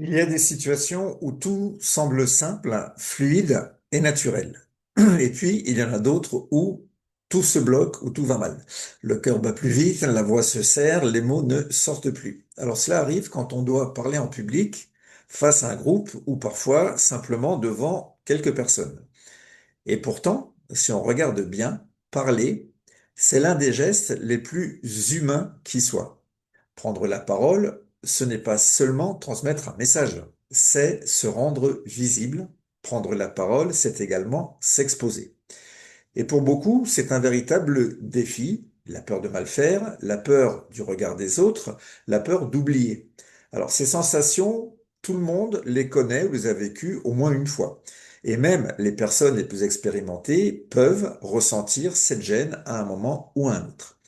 Il y a des situations où tout semble simple, fluide et naturel. Et puis, il y en a d'autres où tout se bloque, où tout va mal. Le cœur bat plus vite, la voix se serre, les mots ne sortent plus. Alors cela arrive quand on doit parler en public, face à un groupe ou parfois simplement devant quelques personnes. Et pourtant, si on regarde bien, parler, c'est l'un des gestes les plus humains qui soient. Prendre la parole, ce n'est pas seulement transmettre un message, c'est se rendre visible. Prendre la parole, c'est également s'exposer. Et pour beaucoup, c'est un véritable défi, la peur de mal faire, la peur du regard des autres, la peur d'oublier. Alors ces sensations, tout le monde les connaît ou les a vécues au moins une fois. Et même les personnes les plus expérimentées peuvent ressentir cette gêne à un moment ou à un autre.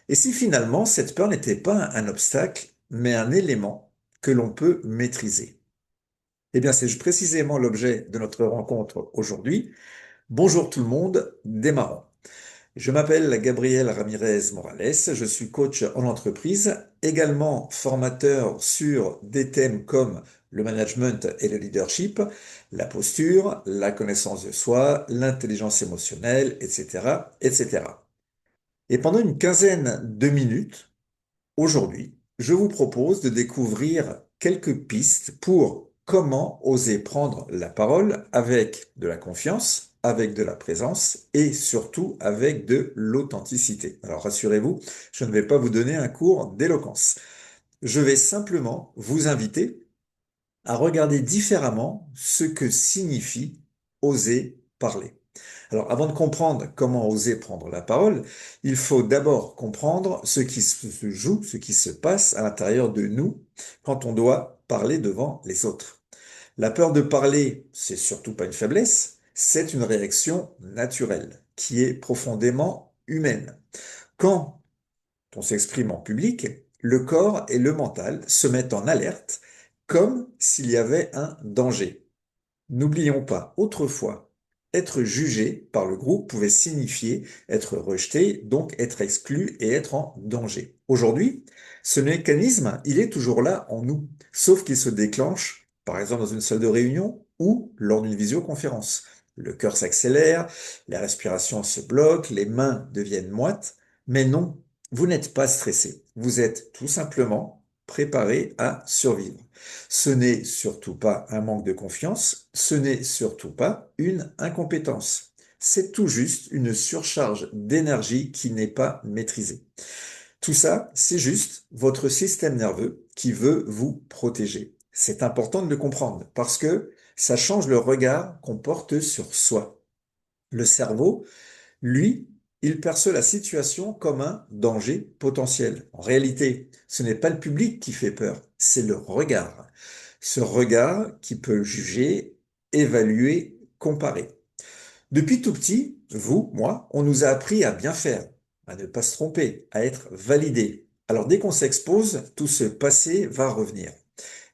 Et si finalement cette peur n'était pas un obstacle, mais un élément que l'on peut maîtriser? Eh bien, c'est précisément l'objet de notre rencontre aujourd'hui. Bonjour tout le monde, démarrons. Je m'appelle Gabriel Ramirez Morales, je suis coach en entreprise, également formateur sur des thèmes comme le management et le leadership, la posture, la connaissance de soi, l'intelligence émotionnelle, etc., etc. Et pendant une quinzaine de minutes, aujourd'hui, je vous propose de découvrir quelques pistes pour comment oser prendre la parole avec de la confiance, avec de la présence et surtout avec de l'authenticité. Alors rassurez-vous, je ne vais pas vous donner un cours d'éloquence. Je vais simplement vous inviter à regarder différemment ce que signifie oser parler. Alors, avant de comprendre comment oser prendre la parole, il faut d'abord comprendre ce qui se joue, ce qui se passe à l'intérieur de nous quand on doit parler devant les autres. La peur de parler, c'est surtout pas une faiblesse, c'est une réaction naturelle qui est profondément humaine. Quand on s'exprime en public, le corps et le mental se mettent en alerte comme s'il y avait un danger. N'oublions pas, autrefois, être jugé par le groupe pouvait signifier être rejeté, donc être exclu et être en danger. Aujourd'hui, ce mécanisme, il est toujours là en nous, sauf qu'il se déclenche, par exemple, dans une salle de réunion ou lors d'une visioconférence. Le cœur s'accélère, la respiration se bloque, les mains deviennent moites, mais non, vous n'êtes pas stressé. Vous êtes tout simplement préparé à survivre. Ce n'est surtout pas un manque de confiance, ce n'est surtout pas une incompétence. C'est tout juste une surcharge d'énergie qui n'est pas maîtrisée. Tout ça, c'est juste votre système nerveux qui veut vous protéger. C'est important de le comprendre parce que ça change le regard qu'on porte sur soi. Le cerveau, lui, il perçoit la situation comme un danger potentiel. En réalité, ce n'est pas le public qui fait peur, c'est le regard. Ce regard qui peut juger, évaluer, comparer. Depuis tout petit, vous, moi, on nous a appris à bien faire, à ne pas se tromper, à être validé. Alors dès qu'on s'expose, tout ce passé va revenir.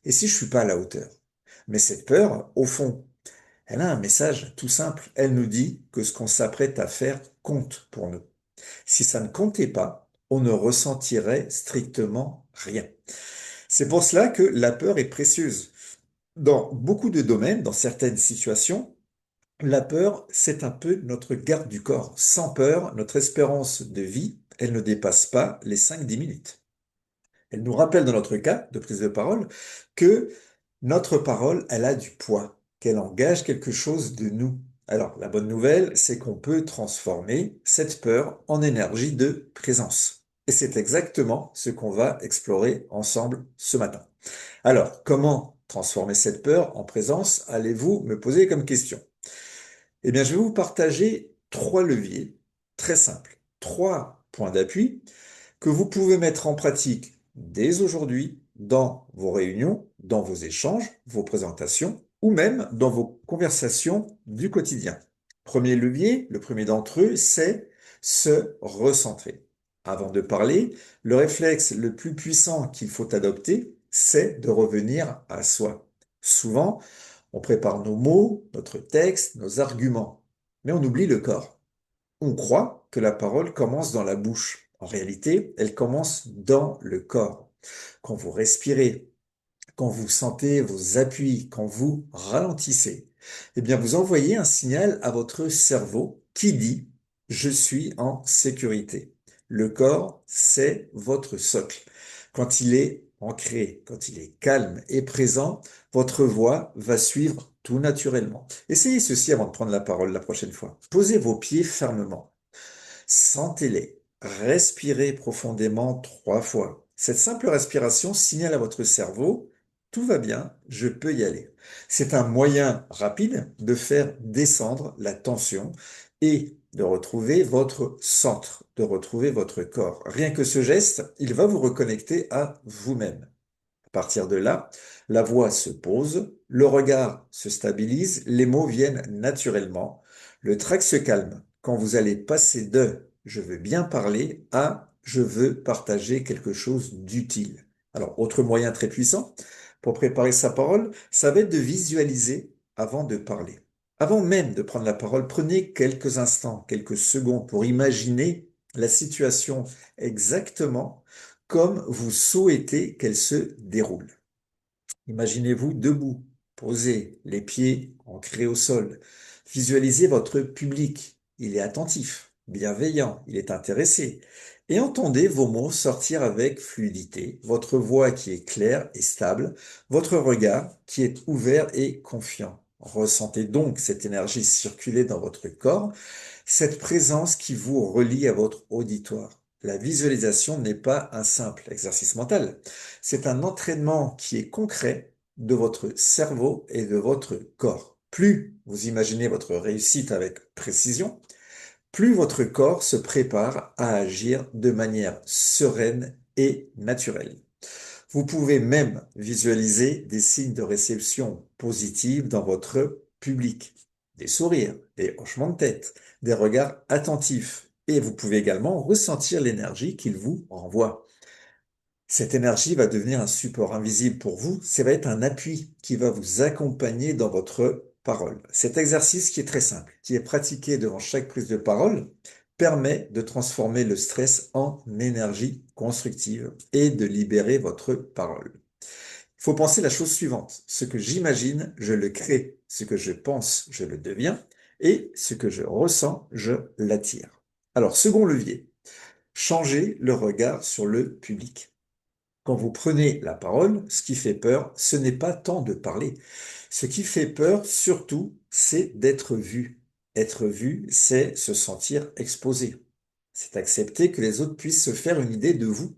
Et si je suis pas à la hauteur? Mais cette peur, au fond, elle a un message tout simple. Elle nous dit que ce qu'on s'apprête à faire compte pour nous. Si ça ne comptait pas, on ne ressentirait strictement rien. C'est pour cela que la peur est précieuse. Dans beaucoup de domaines, dans certaines situations, la peur, c'est un peu notre garde du corps. Sans peur, notre espérance de vie, elle ne dépasse pas les 5-10 minutes. Elle nous rappelle dans notre cas de prise de parole que notre parole, elle a du poids, qu'elle engage quelque chose de nous. Alors, la bonne nouvelle, c'est qu'on peut transformer cette peur en énergie de présence. Et c'est exactement ce qu'on va explorer ensemble ce matin. Alors, comment transformer cette peur en présence, allez-vous me poser comme question? Eh bien, je vais vous partager trois leviers très simples, trois points d'appui que vous pouvez mettre en pratique dès aujourd'hui dans vos réunions, dans vos échanges, vos présentations ou même dans vos conversations du quotidien. Premier levier, le premier d'entre eux, c'est se recentrer. Avant de parler, le réflexe le plus puissant qu'il faut adopter, c'est de revenir à soi. Souvent, on prépare nos mots, notre texte, nos arguments, mais on oublie le corps. On croit que la parole commence dans la bouche. En réalité, elle commence dans le corps. Quand vous respirez, quand vous sentez vos appuis, quand vous ralentissez, eh bien, vous envoyez un signal à votre cerveau qui dit je suis en sécurité. Le corps, c'est votre socle. Quand il est ancré, quand il est calme et présent, votre voix va suivre tout naturellement. Essayez ceci avant de prendre la parole la prochaine fois. Posez vos pieds fermement. Sentez-les. Respirez profondément 3 fois. Cette simple respiration signale à votre cerveau, tout va bien, je peux y aller. C'est un moyen rapide de faire descendre la tension et de retrouver votre centre, de retrouver votre corps. Rien que ce geste, il va vous reconnecter à vous-même. À partir de là, la voix se pose, le regard se stabilise, les mots viennent naturellement, le trac se calme quand vous allez passer de je veux bien parler à je veux partager quelque chose d'utile. Alors, autre moyen très puissant pour préparer sa parole, ça va être de visualiser avant de parler. Avant même de prendre la parole, prenez quelques instants, quelques secondes pour imaginer la situation exactement comme vous souhaitez qu'elle se déroule. Imaginez-vous debout, posé, les pieds ancrés au sol. Visualisez votre public. Il est attentif, bienveillant, il est intéressé. Et entendez vos mots sortir avec fluidité, votre voix qui est claire et stable, votre regard qui est ouvert et confiant. Ressentez donc cette énergie circuler dans votre corps, cette présence qui vous relie à votre auditoire. La visualisation n'est pas un simple exercice mental, c'est un entraînement qui est concret de votre cerveau et de votre corps. Plus vous imaginez votre réussite avec précision, plus votre corps se prépare à agir de manière sereine et naturelle. Vous pouvez même visualiser des signes de réception positive dans votre public, des sourires, des hochements de tête, des regards attentifs, et vous pouvez également ressentir l'énergie qu'il vous renvoie. Cette énergie va devenir un support invisible pour vous, ça va être un appui qui va vous accompagner dans votre parole. Cet exercice qui est très simple, qui est pratiqué devant chaque prise de parole, permet de transformer le stress en énergie constructive et de libérer votre parole. Il faut penser la chose suivante. Ce que j'imagine, je le crée. Ce que je pense, je le deviens. Et ce que je ressens, je l'attire. Alors, second levier, changer le regard sur le public. Quand vous prenez la parole, ce qui fait peur, ce n'est pas tant de parler. Ce qui fait peur, surtout, c'est d'être vu. Être vu, c'est se sentir exposé. C'est accepter que les autres puissent se faire une idée de vous.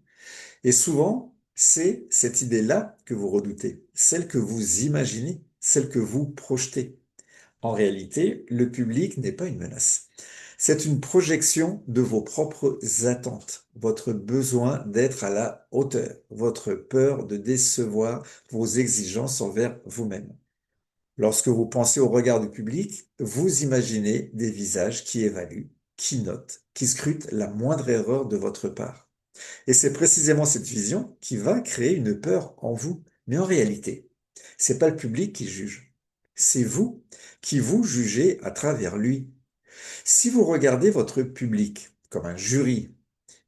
Et souvent, c'est cette idée-là que vous redoutez, celle que vous imaginez, celle que vous projetez. En réalité, le public n'est pas une menace. C'est une projection de vos propres attentes, votre besoin d'être à la hauteur, votre peur de décevoir, vos exigences envers vous-même. Lorsque vous pensez au regard du public, vous imaginez des visages qui évaluent, qui notent, qui scrutent la moindre erreur de votre part. Et c'est précisément cette vision qui va créer une peur en vous. Mais en réalité, c'est pas le public qui juge. C'est vous qui vous jugez à travers lui. Si vous regardez votre public comme un jury,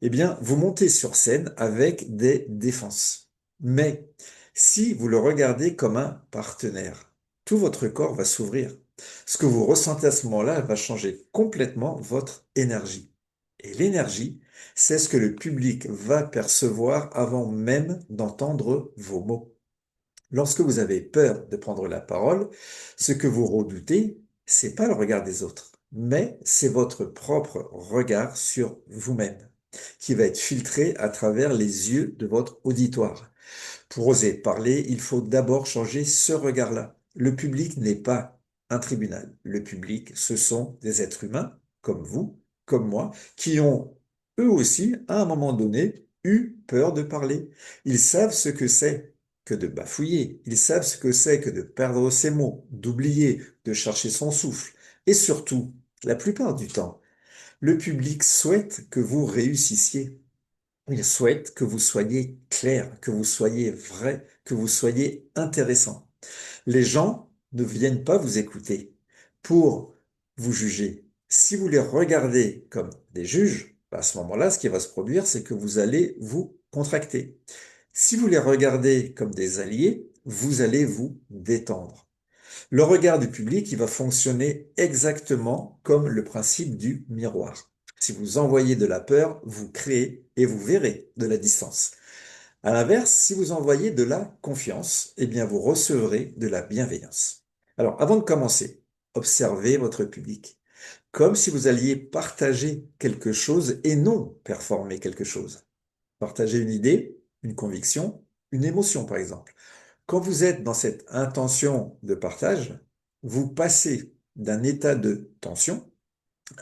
eh bien, vous montez sur scène avec des défenses. Mais si vous le regardez comme un partenaire, tout votre corps va s'ouvrir. Ce que vous ressentez à ce moment-là va changer complètement votre énergie. Et l'énergie, c'est ce que le public va percevoir avant même d'entendre vos mots. Lorsque vous avez peur de prendre la parole, ce que vous redoutez, c'est pas le regard des autres, mais c'est votre propre regard sur vous-même, qui va être filtré à travers les yeux de votre auditoire. Pour oser parler, il faut d'abord changer ce regard-là. Le public n'est pas un tribunal. Le public, ce sont des êtres humains, comme vous, comme moi, qui ont, eux aussi, à un moment donné, eu peur de parler. Ils savent ce que c'est que de bafouiller. Ils savent ce que c'est que de perdre ses mots, d'oublier, de chercher son souffle. Et surtout, la plupart du temps, le public souhaite que vous réussissiez. Il souhaite que vous soyez clair, que vous soyez vrai, que vous soyez intéressant. Les gens ne viennent pas vous écouter pour vous juger. Si vous les regardez comme des juges, à ce moment-là, ce qui va se produire, c'est que vous allez vous contracter. Si vous les regardez comme des alliés, vous allez vous détendre. Le regard du public, il va fonctionner exactement comme le principe du miroir. Si vous envoyez de la peur, vous créez et vous verrez de la distance. À l'inverse, si vous envoyez de la confiance, eh bien vous recevrez de la bienveillance. Alors, avant de commencer, observez votre public, comme si vous alliez partager quelque chose et non performer quelque chose. Partager une idée, une conviction, une émotion, par exemple. Quand vous êtes dans cette intention de partage, vous passez d'un état de tension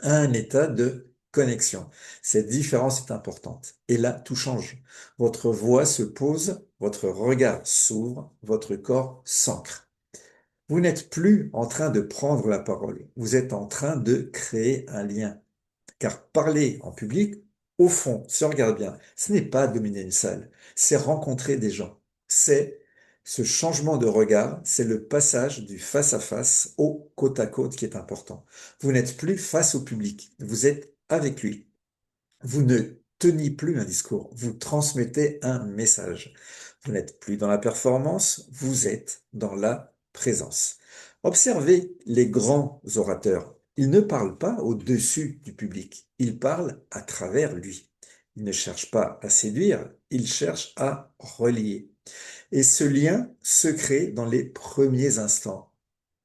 à un état de connexion. Cette différence est importante. Et là, tout change. Votre voix se pose, votre regard s'ouvre, votre corps s'ancre. Vous n'êtes plus en train de prendre la parole. Vous êtes en train de créer un lien. Car parler en public, au fond, si on regarde bien, ce n'est pas dominer une salle, c'est rencontrer des gens. C'est ce changement de regard, c'est le passage du face à face au côte à côte qui est important. Vous n'êtes plus face au public, vous êtes avec lui. Vous ne teniez plus un discours, vous transmettez un message. Vous n'êtes plus dans la performance, vous êtes dans la présence. Observez les grands orateurs. Ils ne parlent pas au-dessus du public, ils parlent à travers lui. Ils ne cherchent pas à séduire, ils cherchent à relier. Et ce lien se crée dans les premiers instants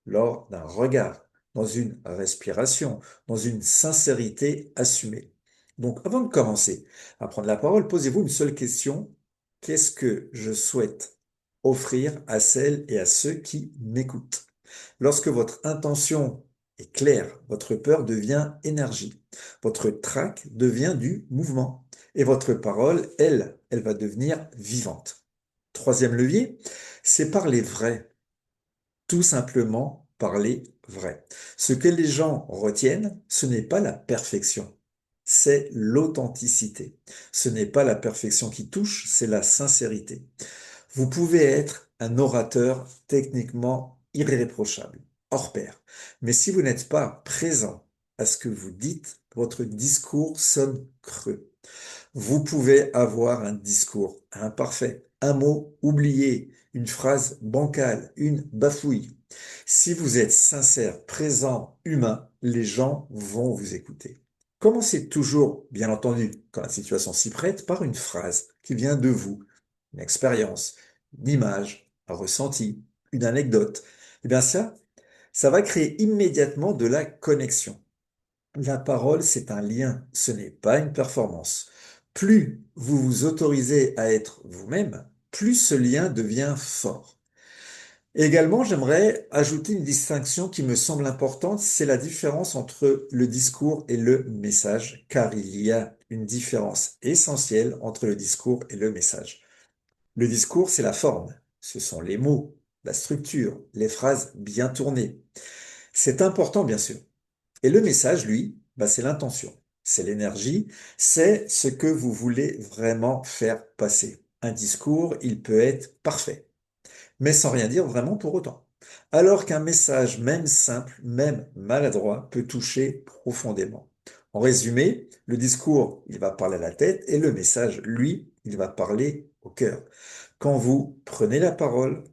lors d'un regard, dans une respiration, dans une sincérité assumée. Donc, avant de commencer à prendre la parole, posez-vous une seule question. Qu'est-ce que je souhaite offrir à celles et à ceux qui m'écoutent? Lorsque votre intention est claire, votre peur devient énergie, votre trac devient du mouvement et votre parole, elle va devenir vivante. Troisième levier, c'est parler vrai. Tout simplement parler vrai. Ce que les gens retiennent, ce n'est pas la perfection, c'est l'authenticité. Ce n'est pas la perfection qui touche, c'est la sincérité. Vous pouvez être un orateur techniquement irréprochable, hors pair. Mais si vous n'êtes pas présent à ce que vous dites, votre discours sonne creux. Vous pouvez avoir un discours imparfait, un mot oublié, une phrase bancale, une bafouille. Si vous êtes sincère, présent, humain, les gens vont vous écouter. Commencez toujours, bien entendu, quand la situation s'y prête, par une phrase qui vient de vous, une expérience, une image, un ressenti, une anecdote. Eh bien ça va créer immédiatement de la connexion. La parole, c'est un lien, ce n'est pas une performance. Plus vous vous autorisez à être vous-même, plus ce lien devient fort. Également, j'aimerais ajouter une distinction qui me semble importante, c'est la différence entre le discours et le message, car il y a une différence essentielle entre le discours et le message. Le discours, c'est la forme, ce sont les mots, la structure, les phrases bien tournées. C'est important, bien sûr. Et le message, lui, c'est l'intention, c'est l'énergie, c'est ce que vous voulez vraiment faire passer. Un discours, il peut être parfait, mais sans rien dire vraiment pour autant. Alors qu'un message, même simple, même maladroit, peut toucher profondément. En résumé, le discours, il va parler à la tête et le message, lui, il va parler au cœur. Quand vous prenez la parole,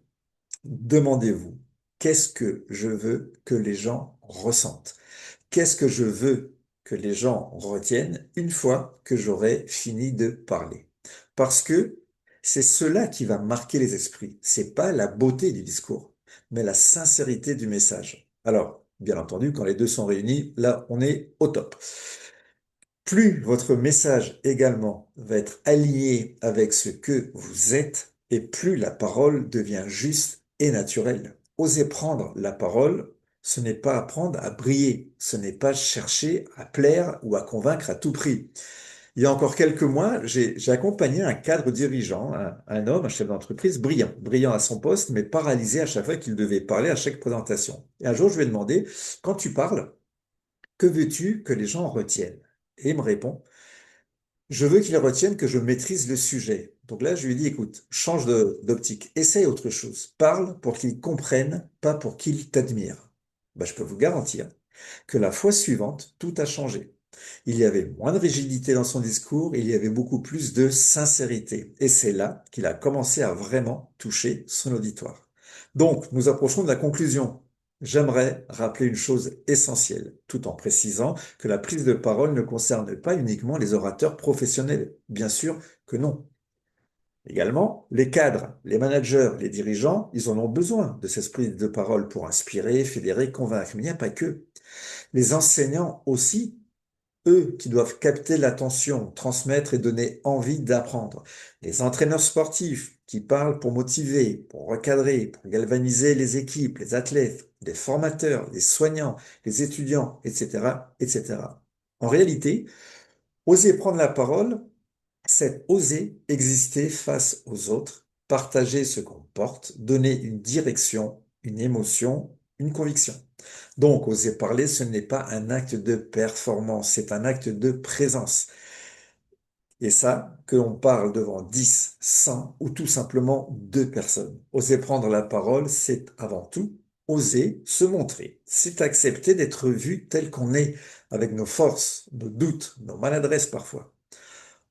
demandez-vous, qu'est-ce que je veux que les gens ressentent? Qu'est-ce que je veux que les gens retiennent une fois que j'aurai fini de parler? Parce que c'est cela qui va marquer les esprits. C'est pas la beauté du discours, mais la sincérité du message. Alors, bien entendu, quand les deux sont réunis, là, on est au top. Plus votre message également va être aligné avec ce que vous êtes, et plus la parole devient juste et naturelle. Osez prendre la parole, ce n'est pas apprendre à briller, ce n'est pas chercher à plaire ou à convaincre à tout prix. Il y a encore quelques mois, j'ai accompagné un cadre dirigeant, un homme, un chef d'entreprise brillant, brillant à son poste, mais paralysé à chaque fois qu'il devait parler à chaque présentation. Et un jour, je lui ai demandé, quand tu parles, que veux-tu que les gens retiennent? Et il me répond, je veux qu'ils retiennent que je maîtrise le sujet. Donc là, je lui ai dit, écoute, change d'optique, essaye autre chose. Parle pour qu'ils comprennent, pas pour qu'ils t'admirent. Je peux vous garantir que la fois suivante, tout a changé. Il y avait moins de rigidité dans son discours, il y avait beaucoup plus de sincérité. Et c'est là qu'il a commencé à vraiment toucher son auditoire. Donc, nous approchons de la conclusion. J'aimerais rappeler une chose essentielle, tout en précisant que la prise de parole ne concerne pas uniquement les orateurs professionnels. Bien sûr que non. Également, les cadres, les managers, les dirigeants, ils en ont besoin de cette prise de parole pour inspirer, fédérer, convaincre. Mais il n'y a pas que. Les enseignants aussi, eux qui doivent capter l'attention, transmettre et donner envie d'apprendre. Les entraîneurs sportifs qui parlent pour motiver, pour recadrer, pour galvaniser les équipes, les athlètes, les formateurs, les soignants, les étudiants, etc., etc. En réalité, oser prendre la parole, c'est oser exister face aux autres, partager ce qu'on porte, donner une direction, une émotion, une conviction. Donc, oser parler, ce n'est pas un acte de performance, c'est un acte de présence. Et ça, que l'on parle devant 10, 100 ou tout simplement deux personnes. Oser prendre la parole, c'est avant tout oser se montrer. C'est accepter d'être vu tel qu'on est, avec nos forces, nos doutes, nos maladresses parfois.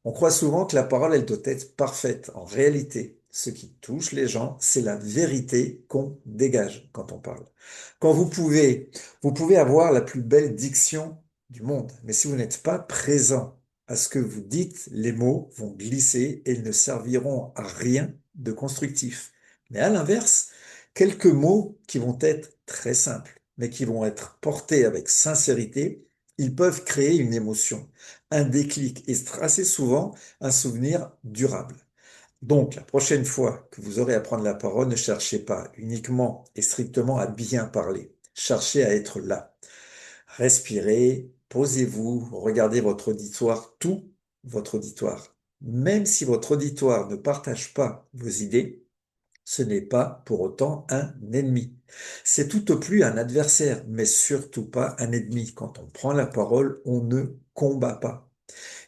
On croit souvent que la parole, elle doit être parfaite. En réalité, ce qui touche les gens, c'est la vérité qu'on dégage quand on parle. Quand vous pouvez avoir la plus belle diction du monde, mais si vous n'êtes pas présent à ce que vous dites, les mots vont glisser et ils ne serviront à rien de constructif. Mais à l'inverse, quelques mots qui vont être très simples, mais qui vont être portés avec sincérité, ils peuvent créer une émotion, un déclic et assez souvent un souvenir durable. Donc, la prochaine fois que vous aurez à prendre la parole, ne cherchez pas uniquement et strictement à bien parler. Cherchez à être là. Respirez, posez-vous, regardez votre auditoire, tout votre auditoire. Même si votre auditoire ne partage pas vos idées, ce n'est pas pour autant un ennemi. C'est tout au plus un adversaire, mais surtout pas un ennemi. Quand on prend la parole, on ne combat pas.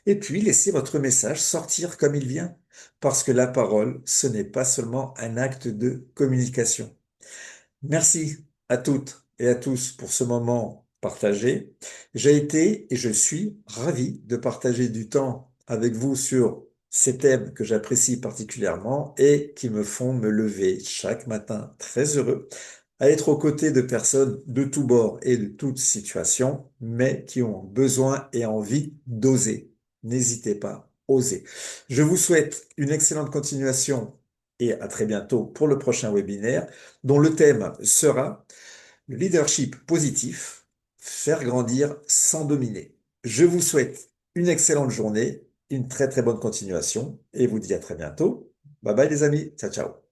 Et puis, laissez votre message sortir comme il vient, parce que la parole, ce n'est pas seulement un acte de communication. Merci à toutes et à tous pour ce moment partagé. J'ai été et je suis ravi de partager du temps avec vous sur ces thèmes que j'apprécie particulièrement et qui me font me lever chaque matin très heureux à être aux côtés de personnes de tous bords et de toutes situations, mais qui ont besoin et envie d'oser. N'hésitez pas, osez. Je vous souhaite une excellente continuation et à très bientôt pour le prochain webinaire dont le thème sera le leadership positif, faire grandir sans dominer. Je vous souhaite une excellente journée, une très très bonne continuation et vous dis à très bientôt. Bye bye les amis, ciao ciao.